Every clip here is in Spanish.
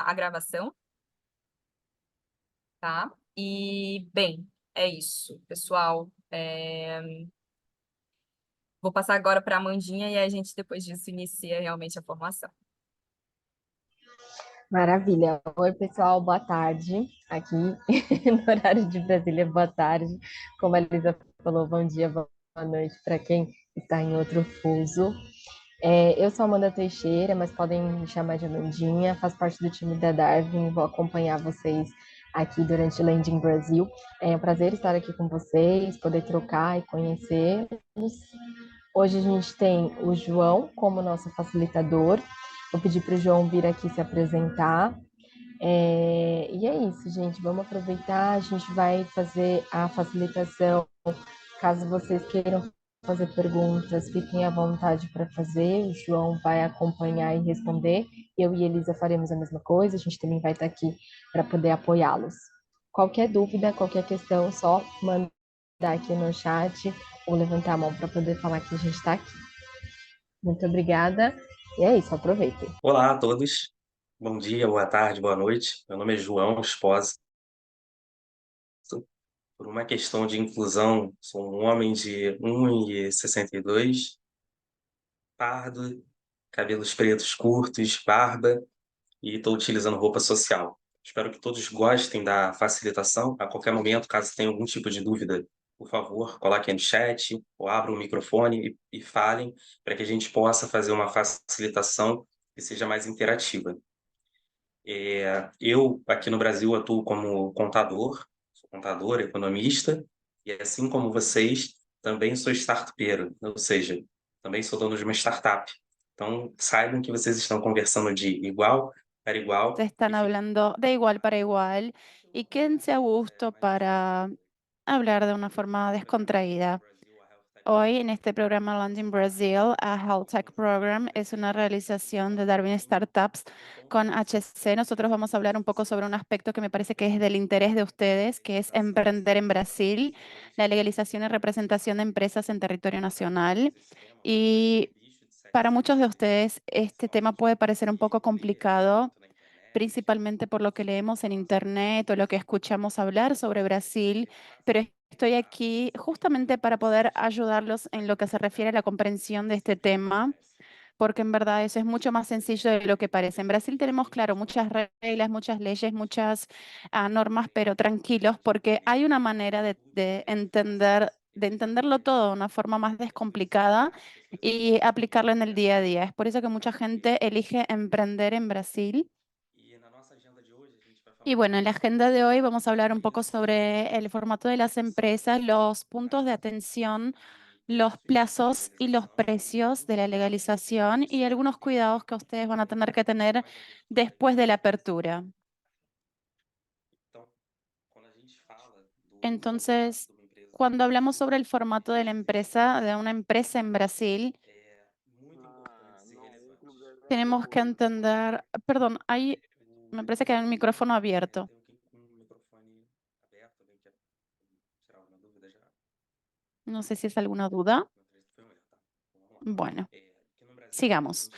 a gravação, tá? E, bem, é isso, pessoal. Vou passar agora para a Amandinha e a gente, depois disso, inicia realmente a formação. Maravilha. Oi, pessoal, boa tarde. Aqui no horário de Brasília, boa tarde. Como a Elisa falou, bom dia, boa noite para quem está em outro fuso. Eu sou Amanda Teixeira, mas podem me chamar de Amandinha. Faço parte do time da Darwin e vou acompanhar vocês aqui durante o Landing Brasil. É um prazer estar aqui com vocês, poder trocar e conhecê-los. Hoje a gente tem o João como nosso facilitador. Vou pedir para o João vir aqui se apresentar. E é isso, gente. Vamos aproveitar. A gente vai fazer a facilitação. Caso vocês queiram fazer perguntas, fiquem à vontade para fazer. O João vai acompanhar e responder. Eu e Elisa faremos a mesma coisa. A gente também vai estar aqui para poder apoiá-los. Qualquer dúvida, qualquer questão, só mandar aqui no chat ou levantar a mão para poder falar que a gente está aqui. Muito obrigada. E é isso, aproveitem. Olá a todos, bom dia, boa tarde, boa noite. Meu nome é João Espósito. Por uma questão de inclusão, sou um homem de 1,62, pardo, cabelos pretos curtos, barba e estou utilizando roupa social. Espero que todos gostem da facilitação. A qualquer momento, caso tenha algum tipo de dúvida, por favor, coloquem no chat ou abram o microfone e falem para que a gente possa fazer uma facilitação que seja mais interativa. Eu, aqui no Brasil, atuo como contador, sou contador, economista, e assim como vocês, também sou startupeiro, ou seja, também sou dono de uma startup. Então, saibam que vocês estão conversando de igual para igual. Se están hablando de igual para igual y quédense a gusto para hablar de una forma descontraída. Hoy en este programa Landing Brazil, a Health Tech Program es una realización de Darwin Startups con HC. Nosotros vamos a hablar un poco sobre un aspecto que me parece que es del interés de ustedes, que es emprender en Brasil, la legalización y representación de empresas en territorio nacional. Y para muchos de ustedes este tema puede parecer un poco complicado, principalmente por lo que leemos en internet o lo que escuchamos hablar sobre Brasil, pero estoy aquí justamente para poder ayudarlos en lo que se refiere a la comprensión de este tema, porque en verdad eso es mucho más sencillo de lo que parece. En Brasil tenemos, claro, muchas reglas, muchas leyes, muchas normas, pero tranquilos, porque hay una manera de entenderlo todo de una forma más descomplicada y aplicarlo en el día a día. Es por eso que mucha gente elige emprender en Brasil. Y bueno, en la agenda de hoy vamos a hablar un poco sobre el formato de las empresas, los puntos de atención, los plazos y los precios de la legalización y algunos cuidados que ustedes van a tener que tener después de la apertura. Entonces, cuando hablamos sobre el formato de la empresa, de una empresa en Brasil, tenemos que entender, perdón, me parece que hay un micrófono abierto. No sé si es alguna duda. Bueno, sigamos.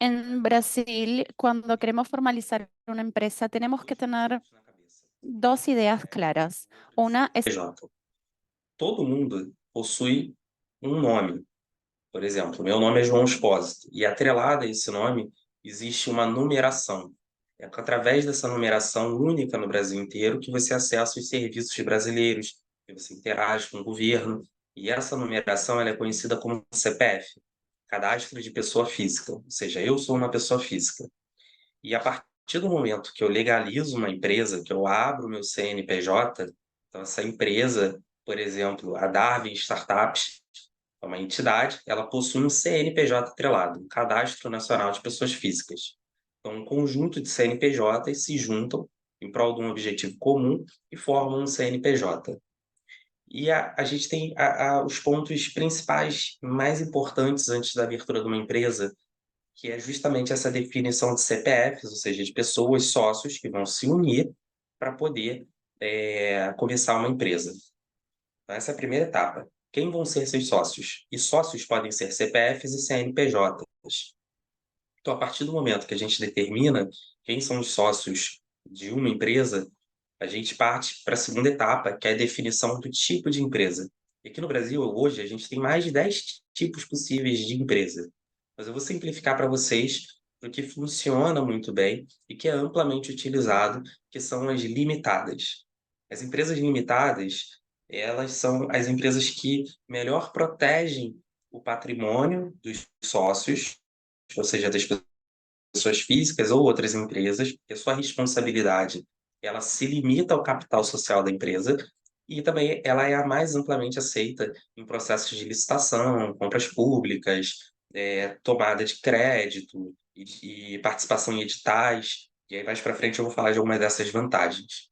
En Brasil, cuando queremos formalizar una empresa, tenemos que tener dos ideas claras. Una es PJ. Todo mundo possui um nome. Por exemplo, meu nome é João Espósito, e atrelado a esse nome existe uma numeração. É através dessa numeração única no Brasil inteiro que você acessa os serviços brasileiros, que você interage com o governo, e essa numeração ela é conhecida como CPF, Cadastro de Pessoa Física, ou seja, eu sou uma pessoa física. E a partir do momento que eu legalizo uma empresa, que eu abro o meu CNPJ, então essa empresa, por exemplo, a Darwin Startups, é uma entidade, ela possui um CNPJ atrelado, um Cadastro Nacional de Pessoas Físicas. Então, um conjunto de CNPJs se juntam em prol de um objetivo comum e formam um CNPJ. E a gente tem os pontos principais mais importantes antes da abertura de uma empresa, que é justamente essa definição de CPFs, ou seja, de pessoas, sócios, que vão se unir para poder começar uma empresa. Então, essa é a primeira etapa. Quem vão ser seus sócios? E sócios podem ser CPFs e CNPJs. Então, a partir do momento que a gente determina quem são os sócios de uma empresa, a gente parte para a segunda etapa, que é a definição do tipo de empresa. E aqui no Brasil, hoje, a gente tem mais de 10 tipos possíveis de empresa. Mas eu vou simplificar para vocês o que funciona muito bem e que é amplamente utilizado, que são as limitadas. As empresas limitadas, elas são as empresas que melhor protegem o patrimônio dos sócios, ou seja, das pessoas físicas ou outras empresas, que a sua responsabilidade ela se limita ao capital social da empresa e também ela é a mais amplamente aceita em processos de licitação, compras públicas, tomada de crédito e participação em editais. E aí mais para frente eu vou falar de algumas dessas vantagens.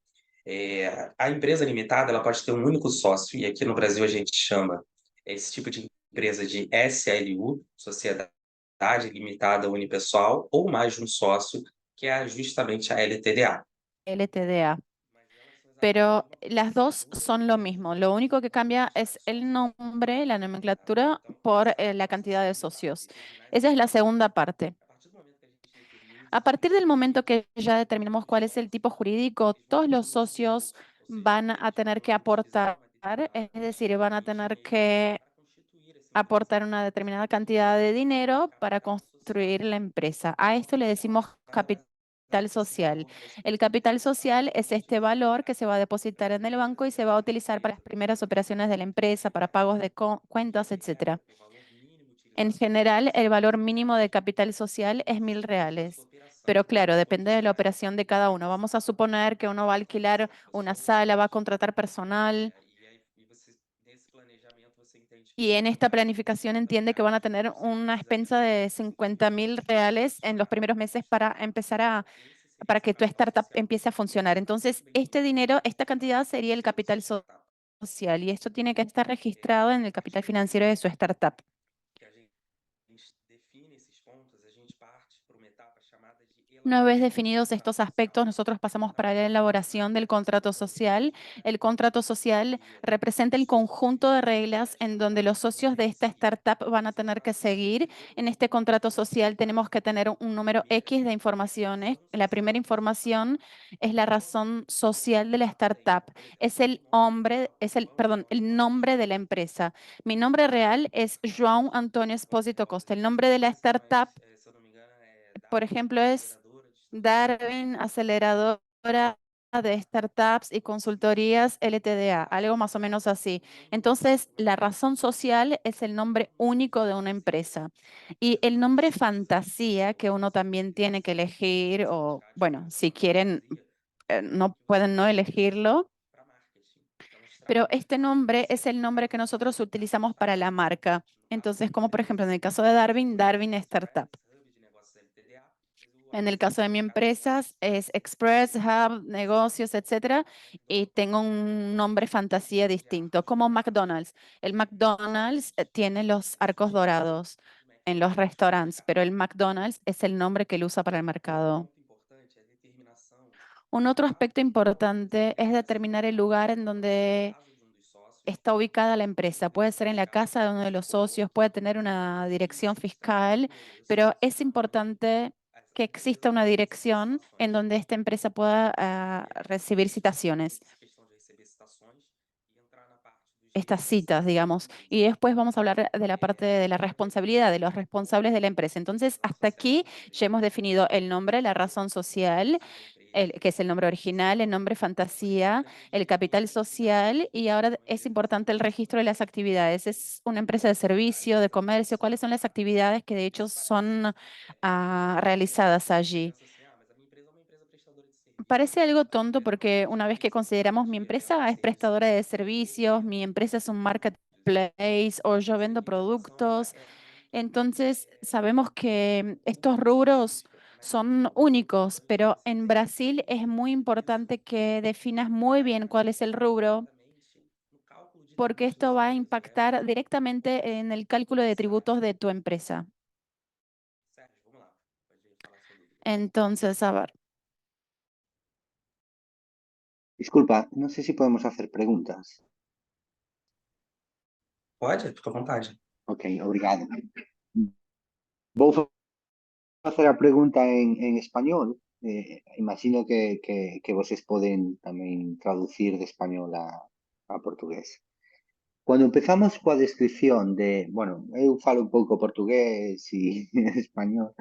A empresa limitada ela pode ter um único sócio e aqui no Brasil a gente chama esse tipo de empresa de SLU, Sociedade Limitada Unipessoal, ou mais de um sócio, que é justamente a LTDA. LTDA. Pero las dos son lo mismo. Lo único que cambia es el nombre, la nomenclatura, por la cantidad de socios. Esa es la segunda parte. A partir del momento que ya determinamos cuál es el tipo jurídico, todos los socios van a tener que aportar, es decir, van a tener que aportar una determinada cantidad de dinero para construir la empresa. A esto le decimos capital social. El capital social es este valor que se va a depositar en el banco y se va a utilizar para las primeras operaciones de la empresa, para pagos de cuentas, etcétera. En general, el valor mínimo de capital social es 1.000 reales. Pero claro, depende de la operación de cada uno. Vamos a suponer que uno va a alquilar una sala, va a contratar personal y en esta planificación entiende que van a tener una expensa de 50.000 reales en los primeros meses para empezar para que tu startup empiece a funcionar. Entonces, este dinero, esta cantidad sería el capital social y esto tiene que estar registrado en el capital financiero de su startup. Una vez definidos estos aspectos, nosotros pasamos para la elaboración del contrato social. El contrato social representa el conjunto de reglas en donde los socios de esta startup van a tener que seguir. En este contrato social tenemos que tener un número X de informaciones. La primera información es la razón social de la startup. Es el nombre de la empresa. Mi nombre real es João Antônio Espósito Costa. El nombre de la startup, por ejemplo, es Darwin, aceleradora de startups y consultorías LTDA, algo más o menos así. Entonces, la razón social es el nombre único de una empresa. Y el nombre fantasía, que uno también tiene que elegir, o bueno, si quieren, no pueden no elegirlo, pero este nombre es el nombre que nosotros utilizamos para la marca. Entonces, como por ejemplo en el caso de Darwin, Darwin Startup. En el caso de mi empresa es Express, Hub, negocios, etcétera, y tengo un nombre fantasía distinto, como McDonald's. El McDonald's tiene los arcos dorados en los restaurantes, pero el McDonald's es el nombre que él usa para el mercado. Un otro aspecto importante es determinar el lugar en donde está ubicada la empresa. Puede ser en la casa de uno de los socios, puede tener una dirección fiscal, pero es importante que exista una dirección en donde esta empresa pueda recibir citaciones, estas citas, digamos. Y después vamos a hablar de la parte de la responsabilidad de los responsables de la empresa. Entonces, hasta aquí ya hemos definido el nombre, la razón social, que es el nombre original, el nombre fantasía, el capital social y ahora es importante el registro de las actividades. Es una empresa de servicio, de comercio, ¿cuáles son las actividades que de hecho son realizadas allí? Parece algo tonto porque una vez que consideramos mi empresa es prestadora de servicios, mi empresa es un marketplace o yo vendo productos, entonces sabemos que estos rubros son únicos, pero en Brasil es muy importante que definas muy bien cuál es el rubro, porque esto va a impactar directamente en el cálculo de tributos de tu empresa. Entonces, a ver. Disculpa, no sé si podemos hacer preguntas. Pode? Fica à vontade. Ok, obrigado. Vou facer a pregunta en español. imagino que vocês poden tamén traducir de español a portugués. Cuando empezamos coa descripción de, bueno, eu falo un pouco portugués e español.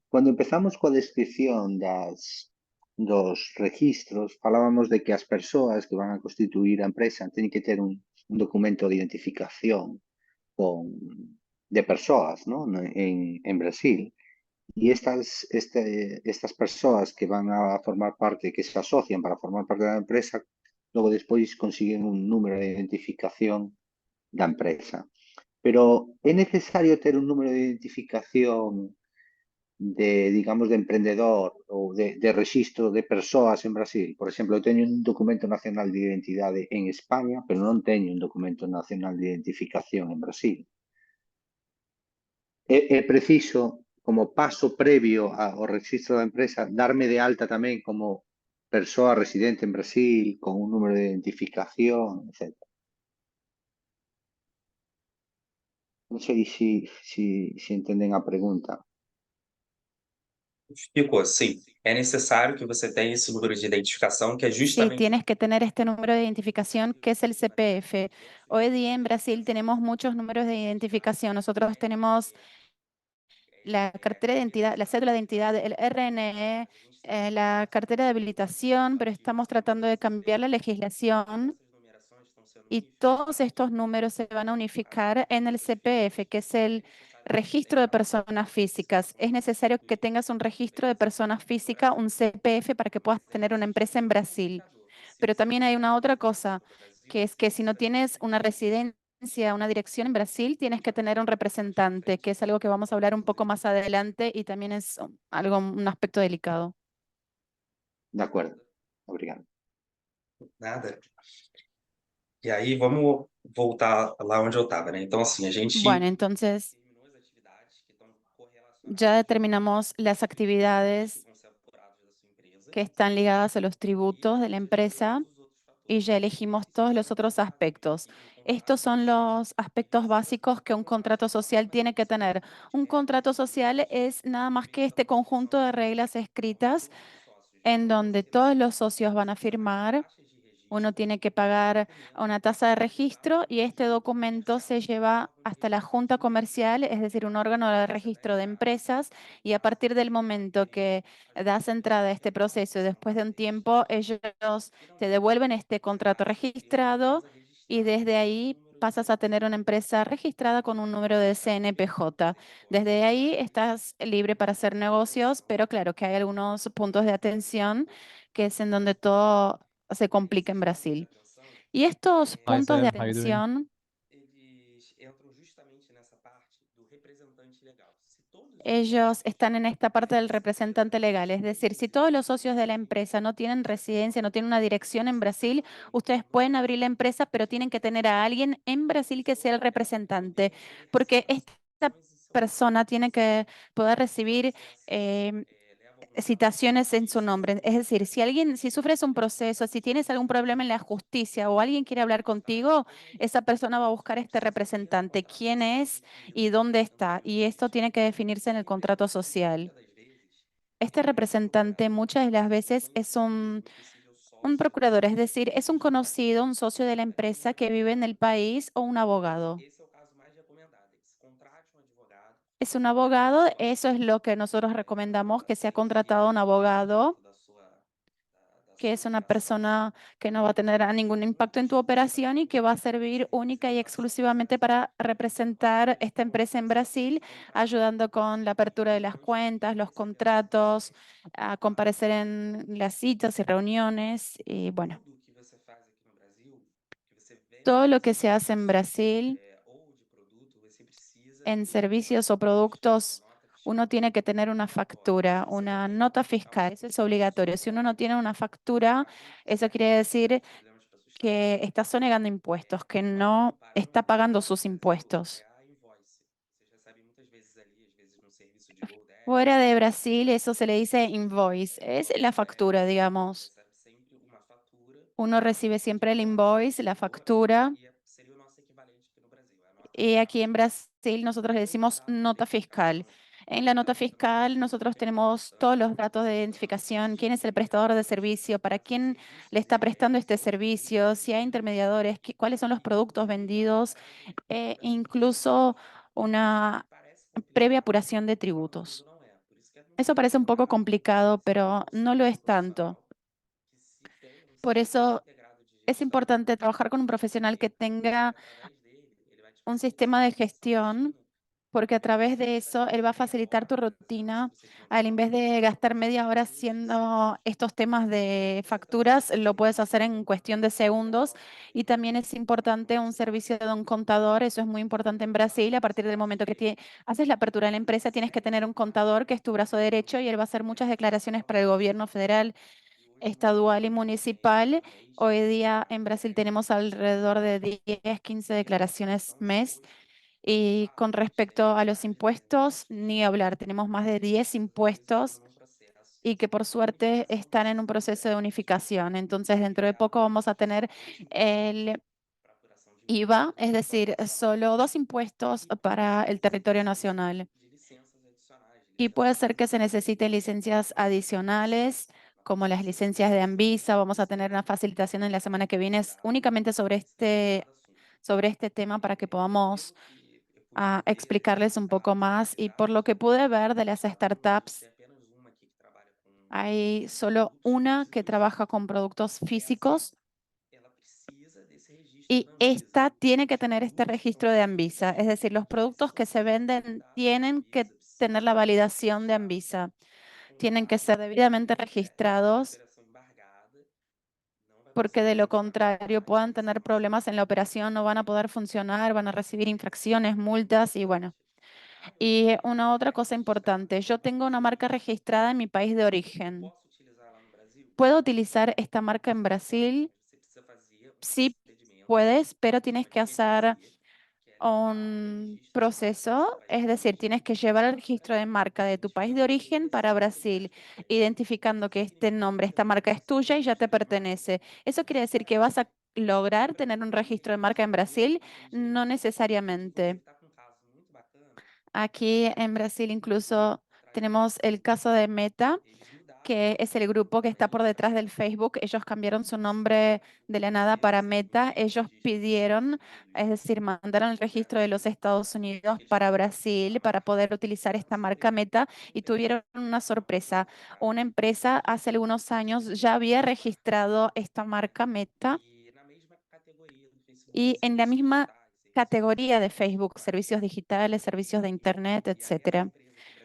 Cuando empezamos coa descripción dos registros, falábamos de que as persoas que van a constituir a empresa teñen que ter un documento de identificación con, de persoas, ¿no? En Brasil. Y estas persoas que van a formar parte, que se asocian para formar parte da empresa, logo despois consiguen un número de identificación da empresa. Pero é necesario ter un número de identificación digamos, de emprendedor ou de registro de persoas en Brasil. Por exemplo, eu teño un documento nacional de identidade en España, pero non teño un documento nacional de identificación en Brasil. É preciso, como paso previo ao registro da empresa, darme de alta tamén como persoa residente en Brasil, con un número de identificación, etc. Non sei se entenden a pregunta. Ficou, sim. É necessário que você tenha esse número de identificação, que é Sí, justamente tienes que tener este número de identificación que es el CPF. Hoy día en Brasil tenemos muchos números de identificación. Nosotros tenemos la cartera de identidad, la cédula de identidad, el RNE, la cartera de habilitación, pero estamos tratando de cambiar la legislación y todos estos números se van a unificar en el CPF, que es el registro de personas físicas. Es necesario que tengas un registro de personas físicas, un CPF, para que puedas tener una empresa en Brasil. Pero también hay una otra cosa, que es que si no tienes una residencia, una dirección en Brasil, tienes que tener un representante, que es algo que vamos a hablar un poco más adelante y también es algo, un aspecto delicado. De acordo. Obrigado. nada. E aí vamos voltar lá onde eu estava, né? Então, assim, a gente Bueno, entonces terminou as atividades que estão ya correlacionadas determinamos las actividades vão ser apurados da sua empresa que están ligadas a los e tributos de la vamos eleger empresa todos os outros y fatores. ya elegimos todos los otros aspectos. Estos son los aspectos básicos que un contrato social tiene que tener. Un contrato social es nada más que este conjunto de reglas escritas en donde todos los socios van a firmar. Uno tiene que pagar una tasa de registro y este documento se lleva hasta la junta comercial, es decir, un órgano de registro de empresas, y a partir del momento que das entrada a este proceso y después de un tiempo, ellos te devuelven este contrato registrado y desde ahí pasas a tener una empresa registrada con un número de CNPJ. Desde ahí estás libre para hacer negocios, pero claro que hay algunos puntos de atención que es en donde todo se complica en Brasil. Y estos Hi puntos de Sam, how you doing? atención, Eles entram justamente nessa parte do representante legal. Se todos os ellos están en esta parte del sócios representante legal. Es decir, si todos los socios de la empresa no tienen residencia, no tienen una dirección en Brasil, ustedes pueden abrir la empresa, pero tienen que tener a alguien en Brasil que sea el representante, porque esta persona tiene que poder recibir citaciones en su nombre. Es decir, si sufres un proceso, si tienes algún problema en la justicia o alguien quiere hablar contigo, esa persona va a buscar este representante, quién es y dónde está. Y esto tiene que definirse en el contrato social. Este representante muchas de las veces es un procurador, es decir, es un conocido, un socio de la empresa que vive en el país o un abogado. Esse é o caso mais recomendado, é que se contrate um advogado. Es un abogado, eso es lo que nosotros recomendamos, que sea contratado un abogado, que es una persona que no va a tener ningún impacto en tu operación y que va a servir única y exclusivamente para representar esta empresa en Brasil, ayudando con la apertura de las cuentas, los contratos, a comparecer en las citas y reuniones. Y bueno, Tudo que você faz aqui no Brasil, que você vende todo lo que serviço, se hace en Brasil ou de produto, você precisa en ter servicios o productos, uno tiene que tener una factura, una nota fiscal. Eso es obligatorio. Si uno no tiene una factura, eso quiere decir que está sonegando impuestos, que no está pagando sus impuestos. é a invoice. Vocês recebem muitas vezes ali, às vezes no serviço de GoDaddy, Fuera de Brasil, eso se le dice invoice. Es la factura, digamos. recebe sempre uma fatura Uno recibe siempre el invoice, la factura. e seria o nosso equivalente aqui no Brasil. É a nota Y aquí en Brasil nosotros le decimos nota fiscal. En la nota fiscal nosotros tenemos todos los datos de identificación, quién es el prestador de servicio, para quién le está prestando este servicio, si hay intermediadores, cuáles son los productos vendidos, incluso una previa apuración de tributos. Eso parece un poco complicado, pero no lo es tanto. Por eso es importante trabajar con un profesional que tenga un sistema de gestión, porque a través de eso él va a facilitar tu rutina. En vez de gastar media hora haciendo estos temas de facturas, lo puedes hacer en cuestión de segundos. Y también es importante un servicio de un contador. Eso es muy importante en Brasil. A partir del momento que haces la apertura de la empresa, tienes que tener un contador que es tu brazo derecho y él va a hacer muchas declaraciones para el gobierno federal, estadual y municipal. Hoy día en Brasil tenemos alrededor de 10, 15 declaraciones mes. Y con respecto a los impuestos, ni hablar, tenemos más de 10 impuestos y que por suerte están en un proceso de unificación. Entonces, dentro de poco vamos a tener el IVA, es decir, solo 2 impuestos para el territorio nacional. Y puede ser que se necesiten licencias adicionales, como las licencias de Anvisa. Vamos a tener una facilitación en la semana que viene únicamente sobre este tema para que podamos explicarles un poco más. Y por lo que pude ver de las startups, hay solo una que trabaja con productos físicos y esta tiene que tener este registro de Anvisa. Es decir, los productos que se venden tienen que tener la validación de Anvisa. Tienen que ser debidamente registrados porque de lo contrario puedan tener problemas en la operación, no van a poder funcionar, van a recibir infracciones, multas y bueno. Y una otra cosa importante, yo tengo una marca registrada en mi país de origen. ¿Puedo utilizar esta marca en Brasil? Sí, puedes, pero tienes que hacer un proceso, es decir, tienes que llevar el registro de marca de tu país de origen para Brasil, identificando que este nombre, esta marca es tuya y ya te pertenece. ¿Eso quiere decir que vas a lograr tener un registro de marca en Brasil? No necesariamente. Aquí en Brasil incluso tenemos el caso de Meta, que es el grupo que está por detrás del Facebook. Ellos cambiaron su nombre de la nada para Meta. Ellos pidieron, es decir, mandaron el registro de los Estados Unidos para Brasil para poder utilizar esta marca Meta y tuvieron una sorpresa. Una empresa hace algunos años ya había registrado esta marca Meta y en la misma categoría de Facebook, servicios digitales, servicios de Internet, etcétera.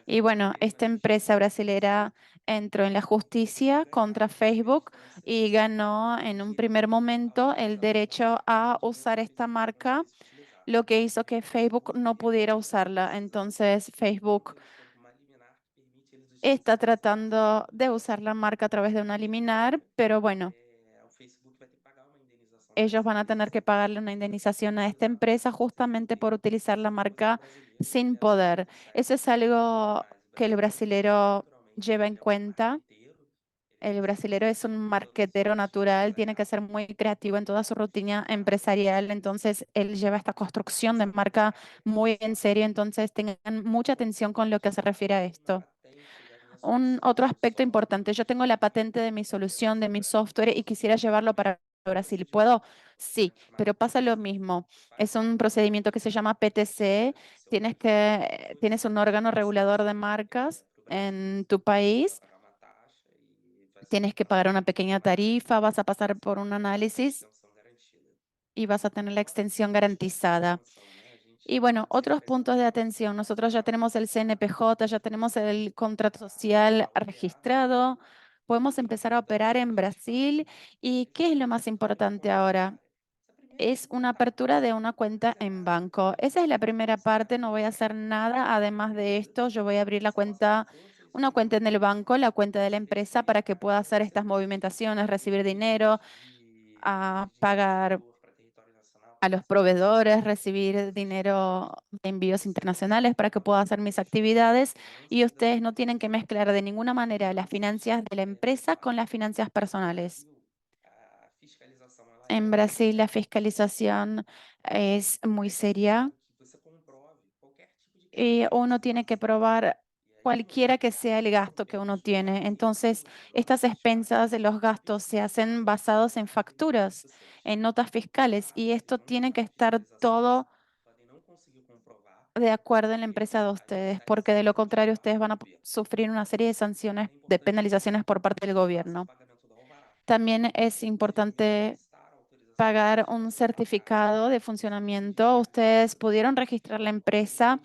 Y bueno, esta empresa brasilera entró en la justicia contra Facebook y ganó en un primer momento el derecho a usar esta marca, lo que hizo que Facebook no pudiera usarla. Entonces, Facebook está tratando de usar la marca a través de una liminar, pero bueno, ellos van a tener que pagarle una indemnización a esta empresa justamente por utilizar la marca sin poder. Eso es algo que el brasilero lleva en cuenta. El brasilero es un marquetero natural, tiene que ser muy creativo en toda su rutina empresarial, entonces él lleva esta construcción de marca muy en serio, entonces tengan mucha atención con lo que se refiere a esto. Un otro aspecto importante, yo tengo la patente de mi solución, de mi software y quisiera llevarlo para Brasil. ¿Puedo? Sí, pero pasa lo mismo. Es un procedimiento que se llama PTC. Tienes un órgano regulador de marcas en tu país. Tienes que pagar una pequeña tarifa, vas a pasar por un análisis y vas a tener la extensión garantizada. Y bueno, otros puntos de atención. Nosotros ya tenemos el CNPJ, ya tenemos el contrato social registrado. Podemos empezar a operar en Brasil. ¿Y qué es lo más importante ahora? Es una apertura de una cuenta en banco. Esa es la primera parte, no voy a hacer nada. Además de esto, yo voy a abrir una cuenta en el banco, la cuenta de la empresa, para que pueda hacer estas movimentaciones, recibir dinero, a pagar a los proveedores, recibir dinero de envíos internacionales para que pueda hacer mis actividades. Y ustedes no tienen que mezclar de ninguna manera las finanzas de la empresa con las finanzas personales. En Brasil la fiscalización es muy seria y uno tiene que probar cualquiera que sea el gasto que uno tiene. Entonces, estas expensas de los gastos se hacen basados en facturas, en notas fiscales, y esto tiene que estar todo de acuerdo en la empresa de ustedes, porque de lo contrario ustedes van a sufrir una serie de sanciones, de penalizaciones por parte del gobierno. También es importante pagar un certificado de funcionamiento. Ustedes pudieron registrar la empresa,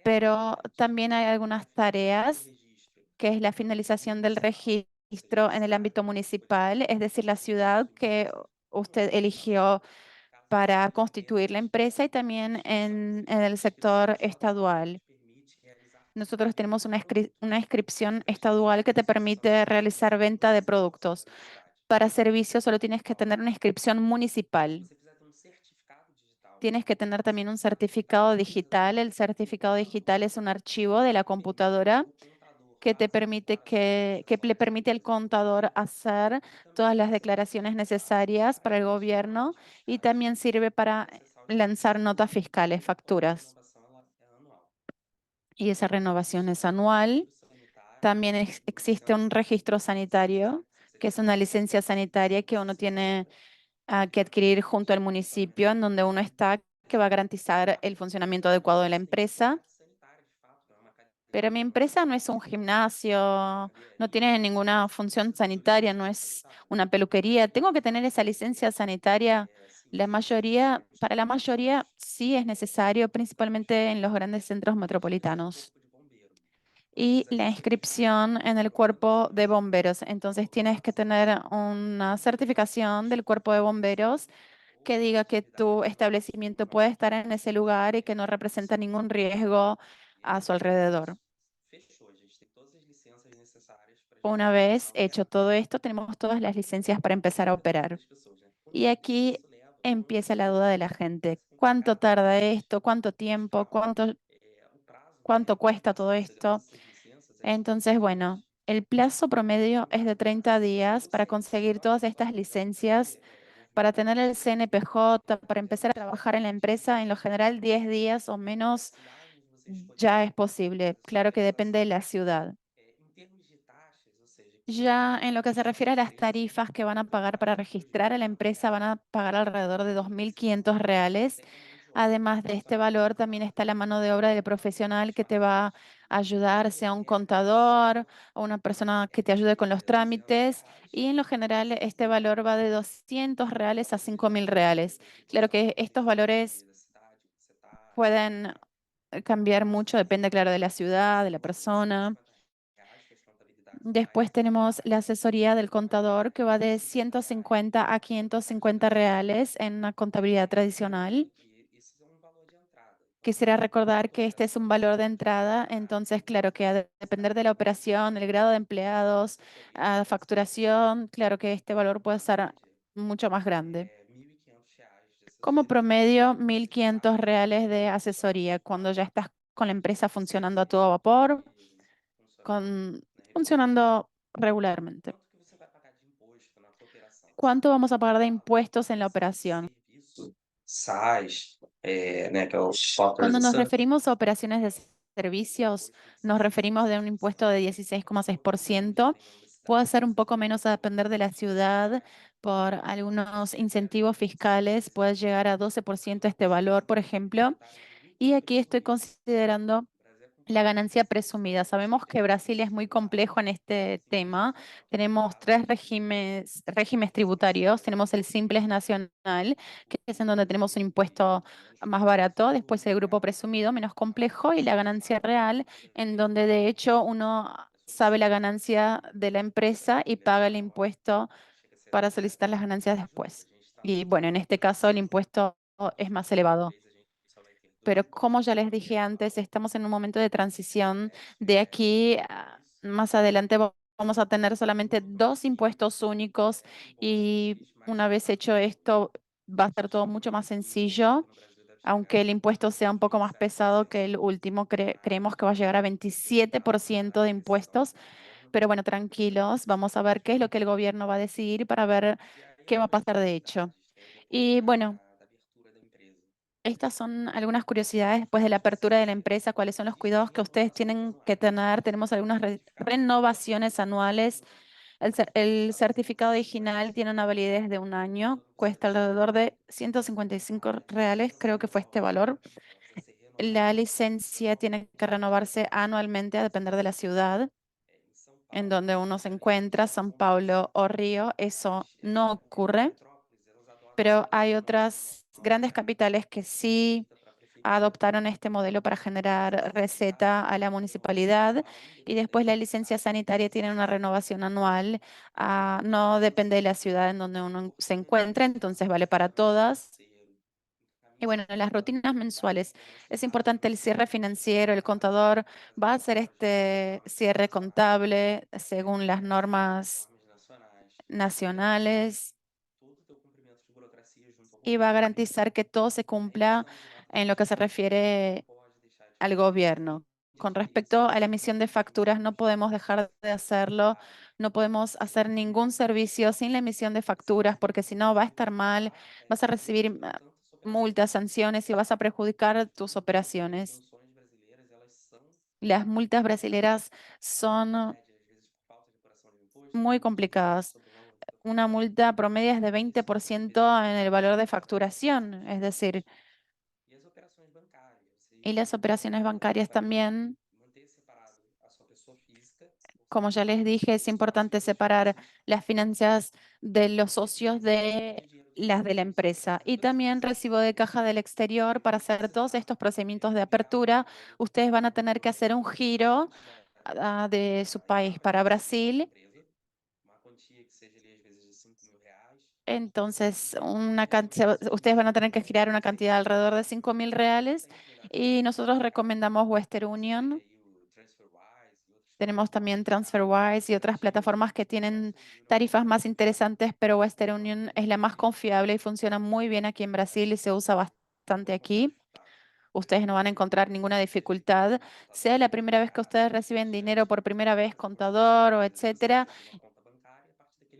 pero también hay algunas tareas, que es la finalización del registro en el ámbito municipal, es decir, la ciudad que usted eligió para constituir la empresa, y también en el sector estadual. Nosotros tenemos una inscripción estadual que te permite realizar venta de productos. Para servicios solo tienes que tener una inscripción municipal. Tienes que tener también un certificado digital. El certificado digital es un archivo de la computadora que te permite que le permite al contador hacer todas las declaraciones necesarias para el gobierno, y también sirve para lanzar notas fiscales, facturas. Y esa renovación es anual. También existe un registro sanitario, que es una licencia sanitaria que uno tiene que adquirir junto al municipio en donde uno está, que va a garantizar el funcionamiento adecuado de la empresa. Pero mi empresa no es un gimnasio, no tiene ninguna función sanitaria, no es una peluquería. ¿Tengo que tener esa licencia sanitaria? Para la mayoría sí es necesario, principalmente en los grandes centros metropolitanos. Y la inscripción en el cuerpo de bomberos. Entonces tienes que tener una certificación del cuerpo de bomberos que diga que tu establecimiento puede estar en ese lugar y que no representa ningún riesgo a su alrededor. Una vez hecho todo esto, tenemos todas las licencias para empezar a operar. Y aquí empieza la duda de la gente. ¿Cuánto tarda esto? ¿Cuánto tiempo? ¿Cuánto cuesta todo esto? Entonces, bueno, el plazo promedio es de 30 días para conseguir todas estas licencias, para tener el CNPJ, para empezar a trabajar en la empresa. En lo general, 10 días o menos ya es posible. Claro que depende de la ciudad. Ya en lo que se refiere a las tarifas que van a pagar para registrar a la empresa, van a pagar alrededor de 2.500 reales. Además de este valor, también está la mano de obra del profesional que te va a ayudar, sea un contador o una persona que te ayude con los trámites. Y en lo general, este valor va de 200 reales a 5.000 reales. Claro que estos valores pueden cambiar mucho, depende, claro, de la ciudad, de la persona. Después tenemos la asesoría del contador, que va de 150 a 550 reales en una contabilidad tradicional. Quisiera recordar que este es un valor de entrada, entonces claro que depender de la operación, el grado de empleados, facturación, claro que este valor puede ser mucho más grande. Como promedio, 1.500 reales de asesoría cuando ya estás con la empresa funcionando a todo vapor, funcionando regularmente. ¿Cuánto vamos a pagar de impuestos en la operación? SaaS, né, que é o software as Cuando a nos service. referimos a operaciones de servicios, nos referimos de un impuesto de 16,6%. Puede ser un poco menos a depender de la ciudad. Por algunos incentivos fiscales puede llegar a 12% este valor, por ejemplo. Y aquí estoy considerando la ganancia presumida. Sabemos que Brasil es muy complejo en este tema. Tenemos tres regímenes tributarios. Tenemos el Simples Nacional, que es en donde tenemos un impuesto más barato. Después el grupo presumido, menos complejo, y la ganancia real, en donde de hecho uno sabe la ganancia de la empresa y paga el impuesto para solicitar las ganancias después. Y bueno, en este caso el impuesto es más elevado. Pero como ya les dije antes, estamos en un momento de transición. De aquí más adelante vamos a tener solamente dos impuestos únicos, y una vez hecho esto va a ser todo mucho más sencillo, aunque el impuesto sea un poco más pesado que el último. Creemos que va a llegar a 27% de impuestos, pero bueno, tranquilos, vamos a ver qué es lo que el gobierno va a decidir para ver qué va a pasar de hecho. Y bueno, Estas son algunas curiosidades después de la apertura de la empresa, cuáles son los cuidados que ustedes tienen que tener. Tenemos algunas renovaciones anuales. El certificado original tiene una validez de un año, cuesta alrededor de 155 reales, creo que fue este valor. La licencia tiene que renovarse anualmente a depender de la ciudad en donde uno se encuentra, São Paulo o Río. Eso no ocurre, pero hay otras grandes capitales que sí adoptaron este modelo para generar receta a la municipalidad y después la licencia sanitaria tiene una renovación anual. No depende de la ciudad en donde uno se encuentra, entonces vale para todas. Y bueno, las rutinas mensuales. Es importante el cierre financiero. El contador va a hacer este cierre contable según las normas nacionales y va a garantizar que todo se cumpla en lo que se refiere al gobierno. Con respecto a la emisión de facturas, no podemos dejar de hacerlo. No podemos hacer ningún servicio sin la emisión de facturas, porque si no va a estar mal, vas a recibir multas, sanciones y vas a perjudicar tus operaciones. Las multas brasileras son muy complicadas. Una multa promedio es de 20% en el valor de facturación, es decir, y las operaciones bancarias también. Como ya les dije, es importante separar las finanzas de los socios de las de la empresa. Y también recibo de caja del exterior para hacer todos estos procedimientos de apertura. Ustedes van a tener que hacer un giro de su país para Brasil. Entonces, ustedes van a tener que girar una cantidad de alrededor de 5.000 reales y nosotros recomendamos Western Union. Tenemos también TransferWise y otras plataformas que tienen tarifas más interesantes, pero Western Union es la más confiable y funciona muy bien aquí en Brasil y se usa bastante aquí. Ustedes no van a encontrar ninguna dificultad, sea la primera vez que ustedes reciben dinero por primera vez, contador o etcétera.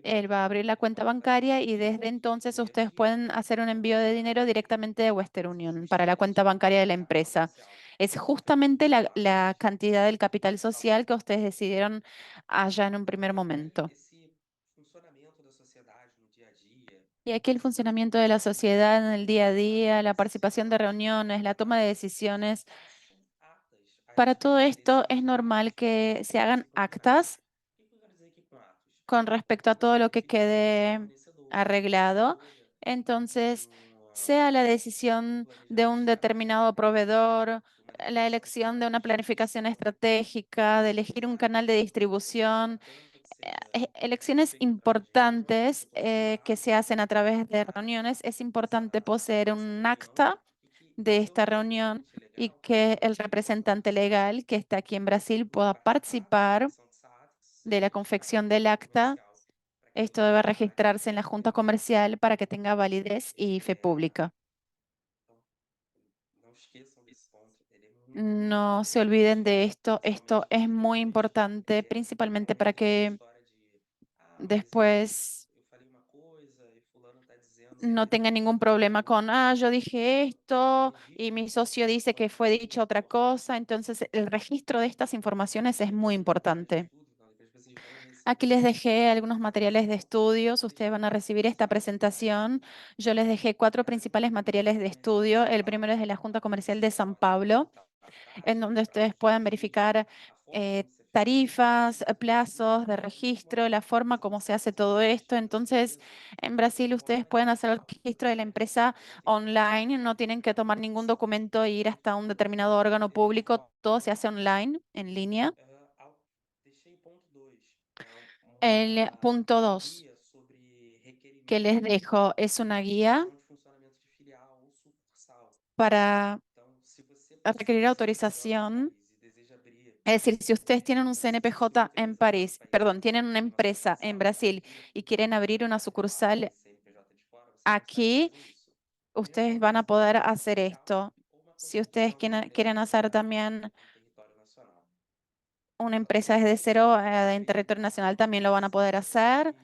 Él va a abrir la cuenta bancaria y desde entonces ustedes pueden hacer un envío de dinero directamente de Western Union para la cuenta bancaria de la empresa. Es justamente la cantidad del capital social que ustedes decidieron allá en un primer momento. Y aquí el funcionamiento de la sociedad en el día a día, la participación de reuniones, la toma de decisiones. Para todo esto es normal que se hagan actas con respecto a todo lo que quede arreglado. Entonces, sea la decisión de un determinado proveedor, la elección de una planificación estratégica, de elegir un canal de distribución, elecciones importantes que se hacen a través de reuniones, es importante poseer un acta de esta reunión y que el representante legal que está aquí en Brasil pueda participar de la confección del acta. Esto debe registrarse en la Junta Comercial para que tenga validez y fe pública. No se olviden de esto. Esto es muy importante, principalmente para que después no tengan ningún problema con, yo dije esto y mi socio dice que fue dicho otra cosa. Entonces, el registro de estas informaciones es muy importante. Aquí les dejé algunos materiales de estudios. Ustedes van a recibir esta presentación. Yo les dejé 4 principales materiales de estudio. El primero es de la Junta Comercial de San Pablo, en donde ustedes puedan verificar tarifas, plazos de registro, la forma como se hace todo esto. Entonces, en Brasil ustedes pueden hacer el registro de la empresa online. No tienen que tomar ningún documento e ir hasta un determinado órgano público. Todo se hace online, en línea. El punto 2 que les dejo es una guía para requerir autorización. Es decir, si ustedes tienen un CNPJ en París, perdón, tienen una empresa en Brasil y quieren abrir una sucursal aquí, ustedes van a poder hacer esto. Si ustedes quieren hacer también una empresa desde cero en territorio nacional, también lo van a poder hacer.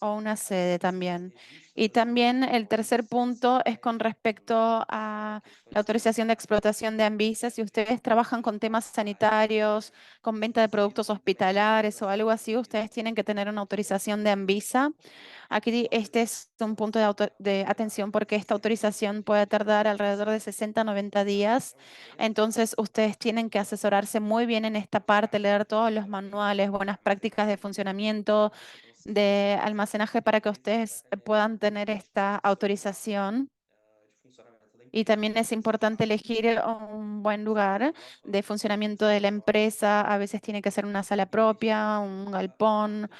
o una sede también. Y también el tercer punto es con respecto a la autorización de explotación de Anvisa. Si ustedes trabajan con temas sanitarios, con venta de productos hospitalares o algo así, ustedes tienen que tener una autorización de Anvisa. Aquí este es un punto de atención porque esta autorización puede tardar alrededor de 60 a 90 días. Entonces, ustedes tienen que asesorarse muy bien en esta parte, leer todos los manuales, buenas prácticas de funcionamiento, de almacenaje para que ustedes puedan tener esta autorización. Y también es importante elegir un buen lugar de funcionamiento de la empresa. A veces tiene que ser una sala propia, un galpón.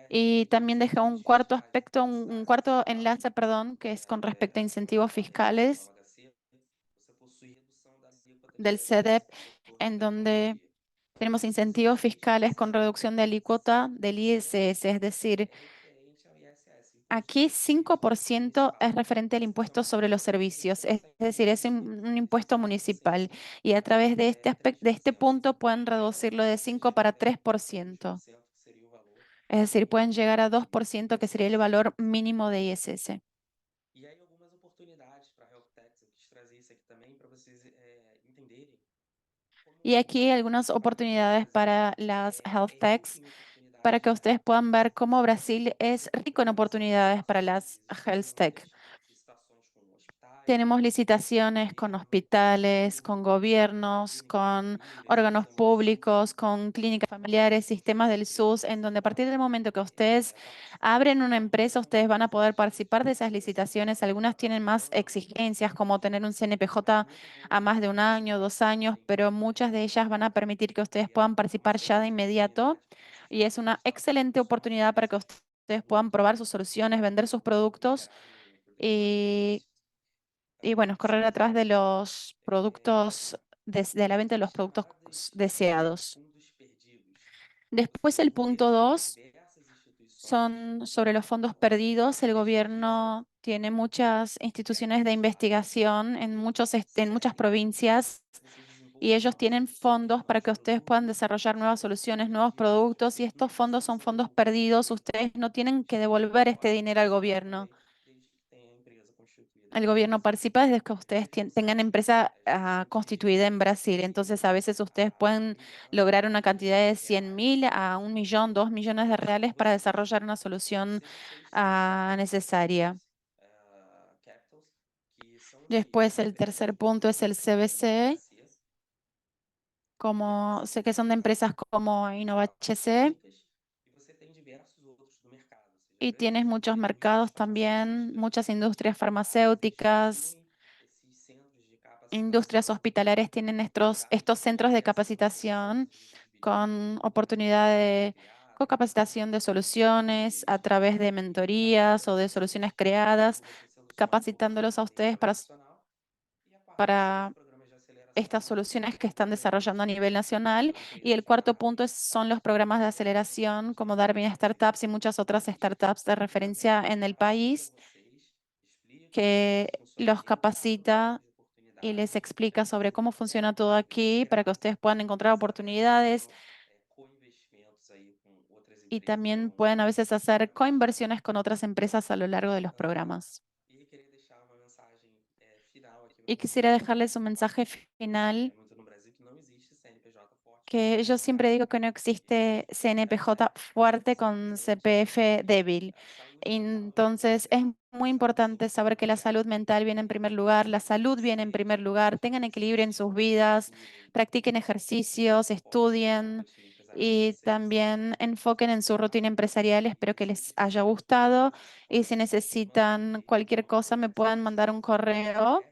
Y también deja un cuarto aspecto, un cuarto enlace, perdón, que es con respecto a incentivos fiscales del CEDEP, en donde tenemos incentivos fiscales con reducción de alícuota del ISS, es decir, aquí 5% es referente al impuesto sobre los servicios, es decir, es un impuesto municipal y a través de este aspecto, de este punto pueden reducirlo de 5 para 3%. Es decir, pueden llegar a 2%, que sería el valor mínimo de ISS. E aí algumas oportunidades para health techs, eu quis trazer isso aqui também para vocês entenderem Y aquí algunas oportunidades para las health techs, para que ustedes puedan ver cómo Brasil es rico en oportunidades para las health tech. Tenemos licitaciones con hospitales, con gobiernos, con órganos públicos, con clínicas familiares, sistemas del SUS, en donde a partir del momento que ustedes abren una empresa, ustedes van a poder participar de esas licitaciones. Algunas tienen más exigencias, como tener un CNPJ a más de un año, 2 años, pero muchas de ellas van a permitir que ustedes puedan participar ya de inmediato. Y es una excelente oportunidad para que ustedes puedan probar sus soluciones, vender sus productos y bueno, correr atrás de los productos, de la venta de los productos deseados. Después el punto 2 son sobre los fondos perdidos. El gobierno tiene muchas instituciones de investigación en muchas provincias y ellos tienen fondos para que ustedes puedan desarrollar nuevas soluciones, nuevos productos y estos fondos son fondos perdidos. Ustedes no tienen que devolver este dinero al gobierno. El gobierno participa desde que ustedes tengan empresa constituida en Brasil. Entonces, a veces ustedes pueden lograr una cantidad de 100.000 a 1 millón, 2 millones de reales para desarrollar una solución necesaria. Después, el tercer punto es el CBC, como sé que son de empresas como InnovaHC. Y tienes muchos mercados también, muchas industrias farmacéuticas, industrias hospitalarias tienen estos centros de capacitación con oportunidad de capacitación de soluciones a través de mentorías o de soluciones creadas, capacitándolos a ustedes para estas soluciones que están desarrollando a nivel nacional. Y el cuarto punto son los programas de aceleración como Darwin Startups y muchas otras startups de referencia en el país que los capacita y les explica sobre cómo funciona todo aquí para que ustedes puedan encontrar oportunidades y también pueden a veces hacer coinversiones con otras empresas a lo largo de los programas. Y quisiera dejarles un mensaje final que yo siempre digo que no existe CNPJ fuerte con CPF débil. Entonces, es muy importante saber que la salud mental viene en primer lugar, la salud viene en primer lugar, tengan equilibrio en sus vidas, practiquen ejercicios, estudien y también enfoquen en su rutina empresarial. Espero que les haya gustado y si necesitan cualquier cosa me puedan mandar un correo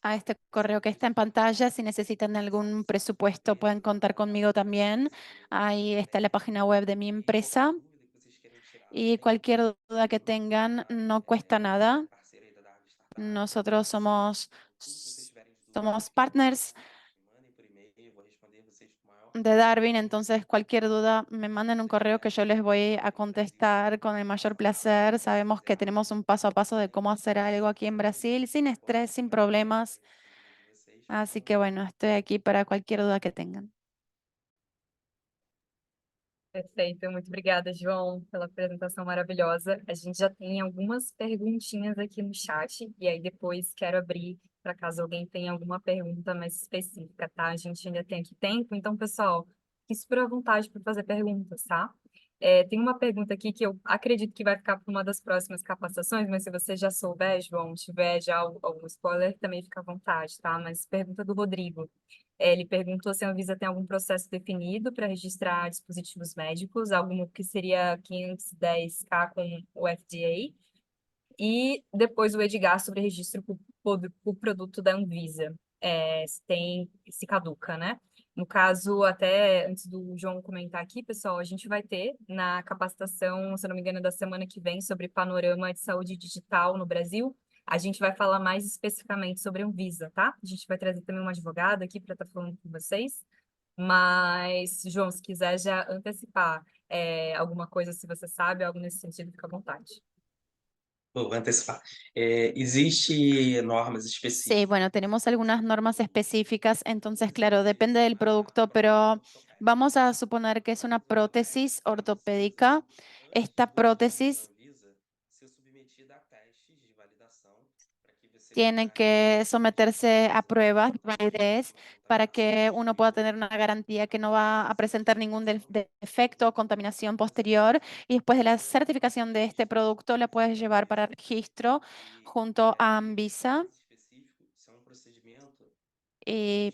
a este correo que está en pantalla. Si necesitan algún presupuesto, pueden contar conmigo también. Ahí está la página web de mi empresa. Y cualquier duda que tengan, no cuesta nada. Nosotros somos partners de Darwin, entonces cualquier duda me mandan un correo que yo les voy a contestar con el mayor placer. Sabemos que tenemos un paso a paso de cómo hacer algo aquí en Brasil, sin estrés, sin problemas. Así que bueno, estoy aquí para cualquier duda que tengan. Perfeito, muito obrigada, João, pela apresentação maravilhosa. A gente já tem algumas perguntinhas aqui no chat, e aí depois quero abrir para caso alguém tenha alguma pergunta mais específica, tá? A gente ainda tem aqui tempo, então, pessoal, fique super à vontade para fazer perguntas, tá? Tem uma pergunta aqui que eu acredito que vai ficar para uma das próximas capacitações, mas se você já souber, João, tiver já algum spoiler, também fica à vontade, tá? Mas pergunta do Rodrigo. Ele perguntou se a Anvisa tem algum processo definido para registrar dispositivos médicos, algo que seria 510K com o FDA, e depois o Edgar sobre registro por produto da Anvisa, se caduca, né? No caso, até antes do João comentar aqui, pessoal, a gente vai ter na capacitação, se eu não me engano, da semana que vem, sobre panorama de saúde digital no Brasil. A gente vai falar mais especificamente sobre a Anvisa, tá? A gente vai trazer também uma advogada aqui para estar falando com vocês. Mas, João, se quiser já antecipar alguma coisa, se você sabe, algo nesse sentido, fica à vontade. Vou antecipar. Existe normas Sí, específicas. bueno, tenemos algunas normas específicas, entonces, claro, depende del producto, pero vamos a suponer que es una prótesis ortopédica. Esta prótesis Ser submetida a testes de validação para que você tiene que someterse a pruebas de validez para que uno pueda tener una garantía que no va a presentar ningún defecto o contaminación posterior. Y después de la certificación de este producto, la puedes llevar para registro junto a Anvisa. específico, isso é um procedimento Y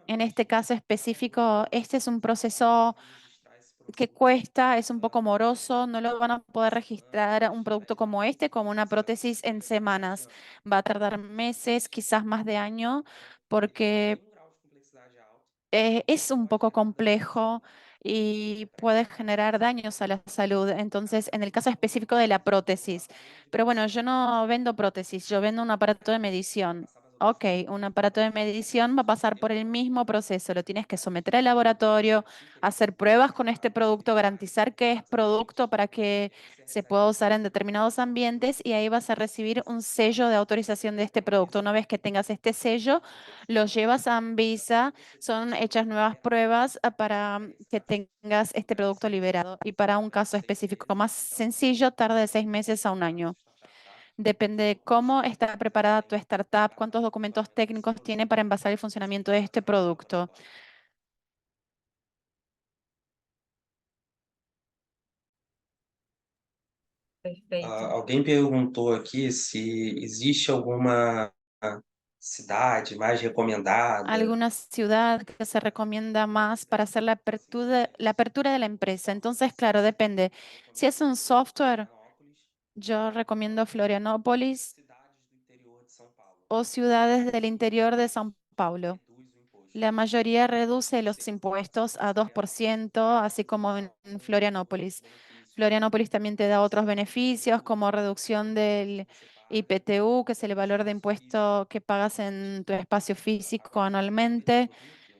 en extremamente este caso específico, este es un proceso registrar esse que produto. cuesta, es un poco moroso, no lo van a poder registrar un producto como este, como una prótesis en semanas. Va a tardar meses, quizás más de año, porque Tem grau de complexidade alto. es un poco complejo y puede generar daños a la salud. Entonces, en el caso específico de la prótesis. Pero bueno, yo no vendo prótesis, yo vendo un aparato de medición. Ok, un aparato de medición va a pasar por el mismo proceso. Lo tienes que someter al laboratorio, hacer pruebas con este producto, garantizar que es producto para que se pueda usar en determinados ambientes y ahí vas a recibir un sello de autorización de este producto. Una vez que tengas este sello, lo llevas a Anvisa, son hechas nuevas pruebas para que tengas este producto liberado. Y para un caso específico más sencillo, tarda de 6 meses a un año. Depende de cómo está preparada tu startup, cuántos documentos técnicos tiene para envasar el funcionamiento de este producto. Perfeito. Alguém perguntou aqui se existe alguma cidade mais recomendada. Alguna ciudad que se recomienda más para hacer la apertura de la empresa. Entonces, claro, depende. Si es un software, yo recomiendo Florianópolis Cidades do interior de São Paulo. o ciudades del interior de São Paulo. Reduz o imposto. La mayoría reduce los impuestos a 2%, así como en Florianópolis. Florianópolis también te da otros beneficios, como reducción del IPTU, que es el valor de impuesto que pagas en tu espacio físico anualmente.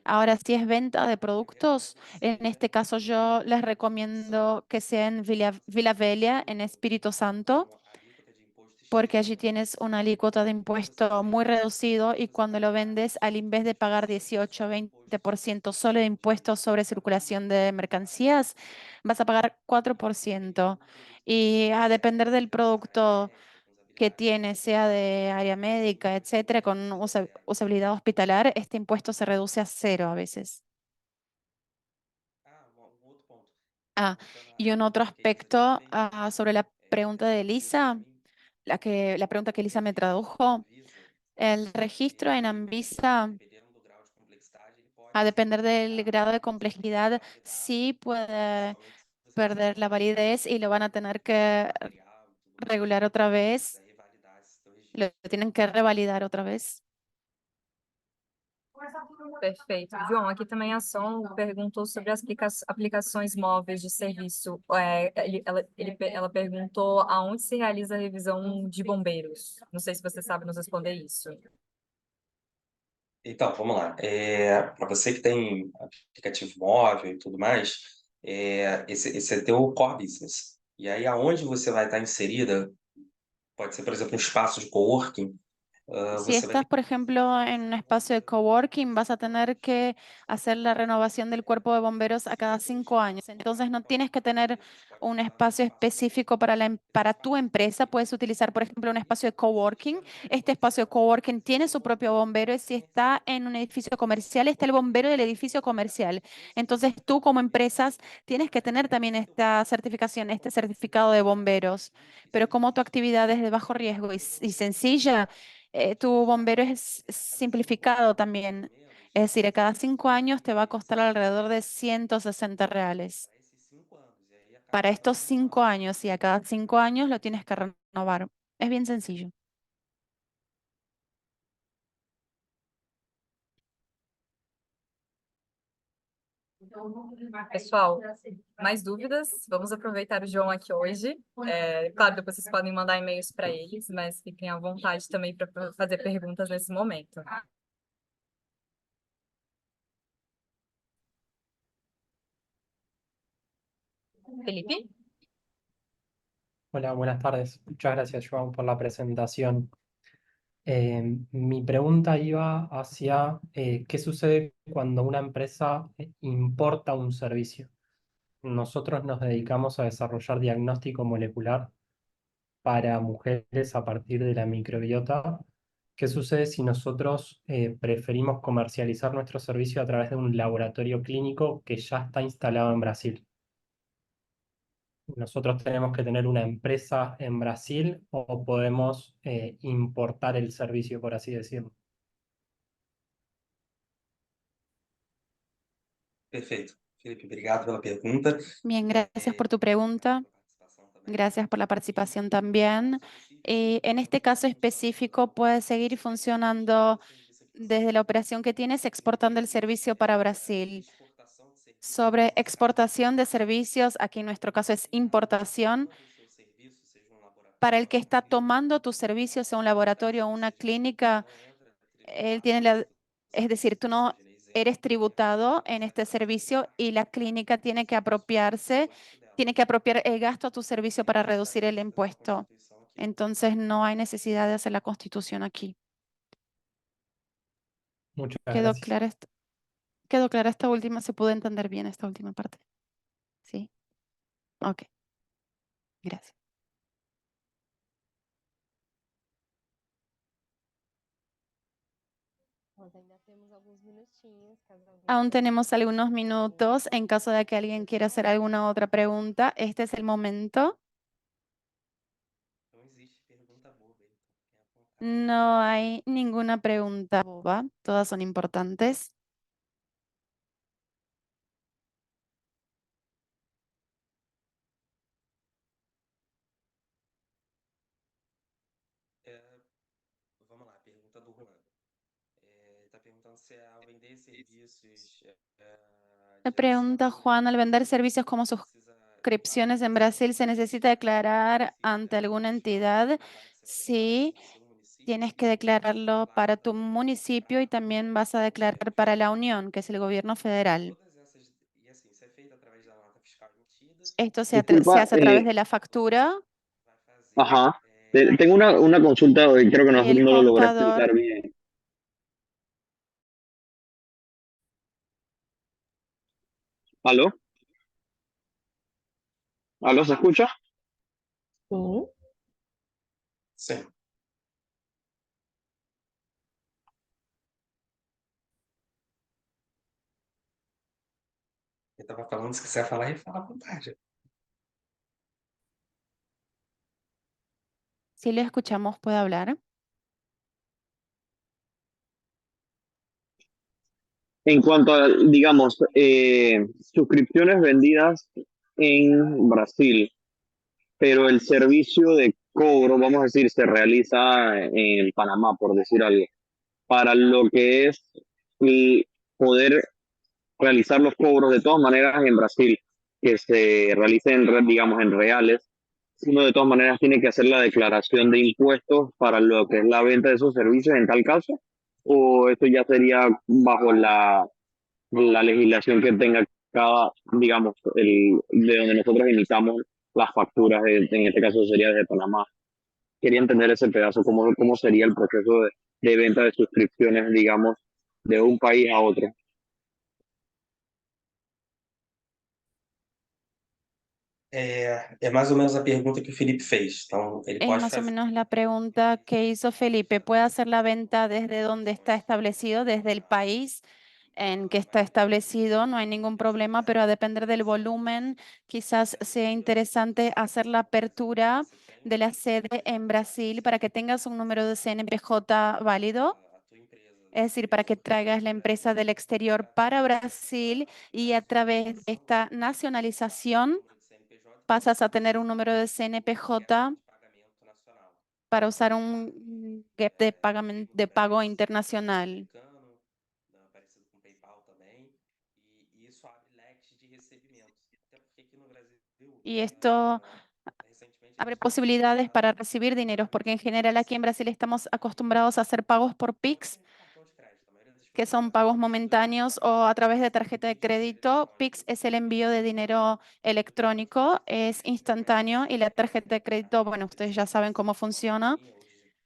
Ahora, si es venta de productos, en este caso yo les recomiendo que sea en Vila Velha, en Espíritu Santo, porque allí tienes una alícuota de impuesto muy reducido y cuando lo vendes, al invés de pagar 18 o 20% solo de impuestos sobre circulación de mercancías, vas a pagar 4%. Y a depender del producto que tiene, sea de área médica, etcétera, con usabilidad hospitalar, este impuesto se reduce a cero a veces. Outro ponto. Ah, y un otro aspecto sobre la pregunta de Elisa, la pregunta que Elisa me tradujo. El registro en Anvisa, Dependendo do grau de complexidade, ele pode a depender del grado de complejidad, sí puede perder la validez y lo van a tener que regular otra vez, revalidar esse teu registro. lo tienen que revalidar otra vez. Perfeito. João, aqui também a Som perguntou sobre as aplicações móveis de serviço. Ela perguntou aonde se realiza a revisão de bombeiros. Não sei se você sabe nos responder isso. Então, vamos lá. Para você que tem aplicativo móvel e tudo mais, esse é teu core business. E aí, aonde você vai estar inserida, pode ser, por exemplo, um espaço de coworking, Si estás, por ejemplo, en un espacio de coworking, vas a tener que hacer la renovación del cuerpo de bomberos a cada 5 años. Entonces, no tienes que tener un espacio específico para tu empresa. Puedes utilizar, por ejemplo, un espacio de coworking. Este espacio de coworking tiene su propio bombero y si está en un edificio comercial, está el bombero del edificio comercial. Entonces, tú como empresas tienes que tener también esta certificación, este certificado de bomberos. Pero como tu actividad es de bajo riesgo y sencilla, tu bombero es simplificado también. Es decir, a cada 5 años te va a costar alrededor de 160 reales. Para estos 5 años y a cada 5 años lo tienes que renovar. Es bien sencillo. Pessoal, mais dúvidas? Vamos aproveitar o João aqui hoje. Claro, depois vocês podem mandar e-mails para eles, mas fiquem à vontade também para fazer perguntas nesse momento. Felipe? Hola, buenas tardes. Muchas gracias, Joan, por la presentación. Mi pregunta iba hacia qué sucede cuando una empresa importa un servicio. Nosotros nos dedicamos a desarrollar diagnóstico molecular para mujeres a partir de la microbiota. ¿Qué sucede si nosotros preferimos comercializar nuestro servicio a través de un laboratorio clínico que ya está instalado en Brasil? ¿Nosotros tenemos que tener una empresa en Brasil o podemos importar el servicio, por así decirlo? Perfeito. Felipe, obrigado pela pergunta. Bien, gracias por tu pregunta. Gracias por la participación también. En este caso específico, puede seguir funcionando desde la operación que tienes exportando el servicio para Brasil. Sobre exportación de servicios, aquí en nuestro caso es importación. Para el que está tomando tu servicio, sea un laboratorio o una clínica, él tiene es decir, tú no eres tributado en este servicio y la clínica tiene que apropiar el gasto a tu servicio para reducir el impuesto. Entonces no hay necesidad de hacer la constitución aquí. Muchas ¿Quedó gracias. clara quedó clara esta última? ¿Se pudo entender bien esta última parte? Sí. Ok. Gracias. Aún tenemos algunos minutos en caso de que alguien quiera hacer alguna otra pregunta. Este es el momento. No hay ninguna pregunta boba. Todas son importantes. Vamos lá, pergunta do Juan. Está perguntando se ao vender serviços Me pregunta Juan, al vender servicios como suscripciones en Brasil, ¿se necesita declarar ante alguna entidad? Sí, tienes que declararlo para tu municipio y también vas a declarar para la Unión, que es el gobierno federal. Esto se Disculpa, hace a través de la factura ajá. Tengo una consulta y creo que y el no lo logré contador. explicar bien. ¿Aló? ¿Aló? ¿Se escucha? Sim. Sim. Eu estava falando, se quiser falar, ele fala à vontade. Si le escuchamos, puede hablar. En cuanto a, digamos, suscripciones vendidas en Brasil, pero el servicio de cobro, vamos a decir, se realiza en Panamá, por decir algo, para lo que es el poder realizar los cobros de todas maneras en Brasil, que se realicen, digamos, en reales, uno de todas maneras tiene que hacer la declaración de impuestos para lo que es la venta de esos servicios en tal caso, o esto ya sería bajo la legislación que tenga cada, digamos, de donde nosotros emitamos las facturas, en este caso sería desde Panamá. quería entender ese pedazo, cómo sería el proceso de venta de suscripciones, digamos, de un país a otro. É mais ou menos a pergunta que o Felipe fez. Então, ele Es pode más o fazer. menos la pregunta que hizo Felipe. ¿Puede hacer la venta desde donde está establecido, desde el país en que está establecido? No hay ningún problema, pero a depender del volumen, quizás sea interesante hacer la apertura de la sede en Brasil para que tengas un número de CNPJ válido. Es decir, para que traigas la empresa del exterior para Brasil y a través de esta nacionalización pasas a tener un número de CNPJ para usar un gap de pago internacional. Parecido com o PayPal também, e isso abre leques de recebimentos. Até porque aqui no Brasil, Y esto recentemente, a abre gente tem posibilidades para recibir dineros, porque en general aquí en Brasil estamos acostumbrados a hacer pagos por Pix, cartão de crédito. A maioria das que pessoas son pagos momentáneos o a través de tarjeta de crédito. Pix es el envío de dinero electrónico, es instantáneo y la tarjeta de crédito, bueno, ustedes ya saben cómo funciona.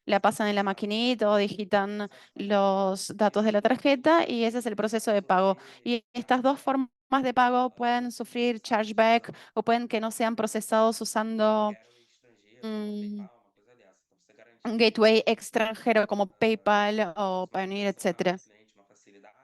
La pasan en la maquinita o digitan los datos de la tarjeta y ese es el proceso de pago. Y estas dos formas de pago pueden sufrir chargeback o pueden que no sean procesados usando estrangeiro, mm, como PayPal, uma coisa dessa. Então, você garantir un que gateway extranjero como PayPal o Payoneer, etcétera. uma facilidade,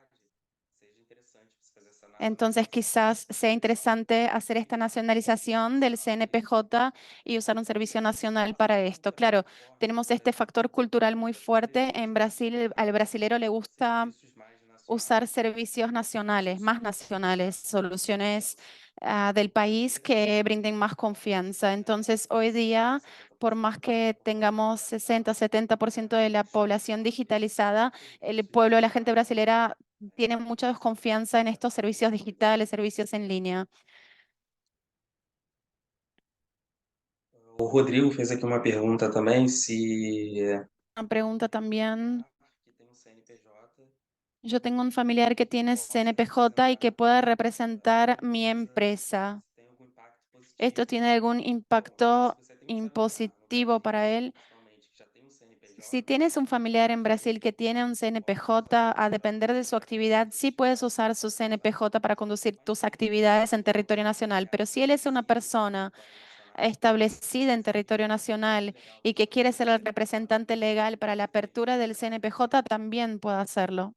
seja interessante você fazer essa Entonces, quizás sea interesante hacer esta nacionalización del CNPJ y usar un servicio nacional para esto. Claro, tenemos este factor cultural muy fuerte. En Brasil, al brasilero le gusta usar servicios nacionales, más nacionales, soluciones del país que brinden más confianza. Entonces, hoy día, por más que tengamos 60-70% de la población digitalizada, el pueblo, la gente brasilera tiene mucha desconfianza en estos servicios digitales, servicios en línea. O Rodrigo fez aqui uma pergunta também, se Una pregunta también. que tem CNPJ, Yo tengo un familiar que tiene CNPJ y que puede representar mi empresa. se tem algum impacto positivo. ¿Esto tiene algún Então, se impacto você tem um familiar no impositivo para Brasil, él? principalmente, que já tem CNPJ, Si tienes un familiar en Brasil que tiene un CNPJ, a depender de su actividad, sí puedes usar su CNPJ para conducir tus actividades en territorio nacional. Pero si él es una persona establecida en territorio nacional y que quiere ser el representante legal para la apertura del CNPJ, también puede hacerlo.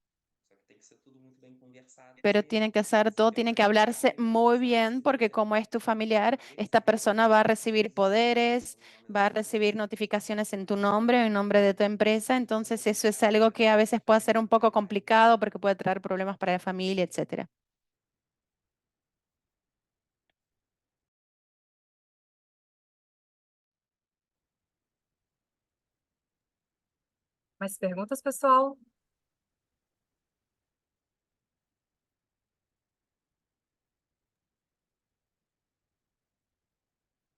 só que tem que ser tudo muito bem conversado Pero sempre. tiene que hacer todo, tiene que hablarse muy bien, porque como es tu familiar, esta persona va a recibir poderes, va a recibir notificaciones en tu nombre o en nombre de tu empresa. Entonces, eso es algo que a veces puede ser un poco complicado porque puede traer problemas para la familia, etcétera. Mais perguntas, pessoal?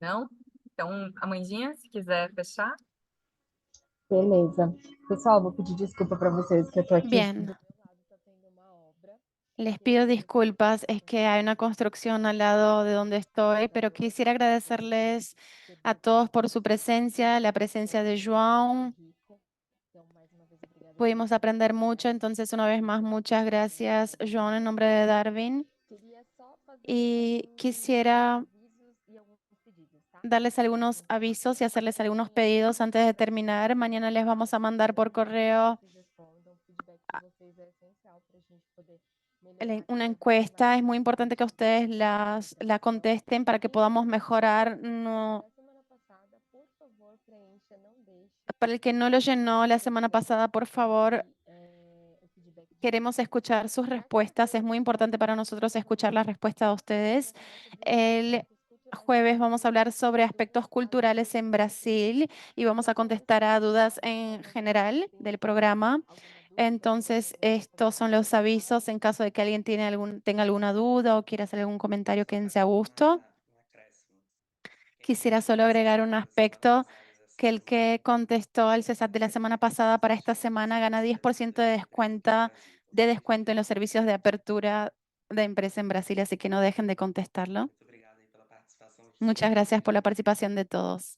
Não? Então, Amandinha, se quiser fechar. Beleza. Pessoal, vou pedir desculpa para vocês que eu tô aqui. Do Bien. meu lado tá tendo uma obra. Les pido disculpas, es que hay una construcción al lado de donde estoy, pero quisiera agradecerles a todos por su presencia, la presencia de João. Então, mais uma vez, obrigada. Pudimos aprender mucho, entonces una vez más, muchas gracias, João, en nombre de Darwin. Queria só fazer Y alguns quisiera avisos e alguns pedidos, tá? darles algunos avisos y hacerles algunos pedidos antes de terminar. Mañana les vamos a mandar por correo Vocês respondam, o feedback de vocês é essencial para a gente poder melhorar una cada vez encuesta. mais. Es muy importante que ustedes la contesten para que podamos mejorar. Da semana passada, por favor, preencha, não deixe Para el que no lo llenó la semana pasada, por favor, o feedback de queremos escuchar sus respuestas. Es muy importante para nosotros escuchar la respuesta de ustedes. El jueves vamos a hablar sobre aspectos culturales en Brasil y vamos a contestar a dudas en general del programa. Entonces, estos son los avisos en caso de que alguien tenga alguna duda o quiera hacer algún comentario que sea a gusto. Acréscimo. Quisiera solo agregar un aspecto, que el que contestó al CESAT de la semana pasada para esta semana gana 10% de descuento en los servicios de apertura de empresa en Brasil, así que no dejen de contestarlo. Muito obrigado aí pela participação de Muchas todos. gracias por la participación de todos.